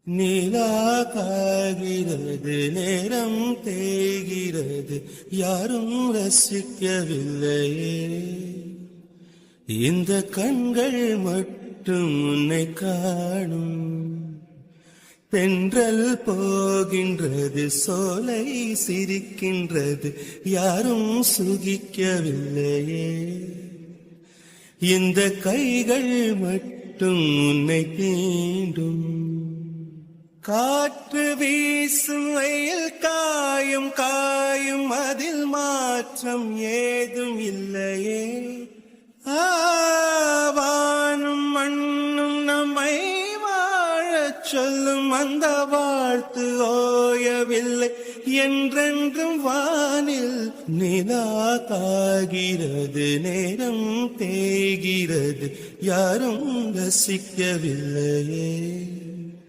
நிலா காகிறது, நேரம் தேய்கிறது, யாரும் ரசிக்கவில்லையே. இந்த கண்கள் மட்டும் உன்னை காணும். தென்றல் போகின்றது, சோலை சிரிக்கின்றது, யாரும் சுகிக்கவில்லையே. இந்த கைகள் மட்டும் உன்னை தீண்டும். காற்று வீசும், வெயில் காயும் காயும், அதில் மாற்றம் ஏதும் இல்லையே. வானும் மண்ணும் நம்மை வாழச் சொல்லும், அந்த வாழ்த்து ஓயவில்லை என்றென்றும் வானில். நிலா காகிறது, நேரம் தேய்கிறது, யாரும் ரசிக்கவில்லையே.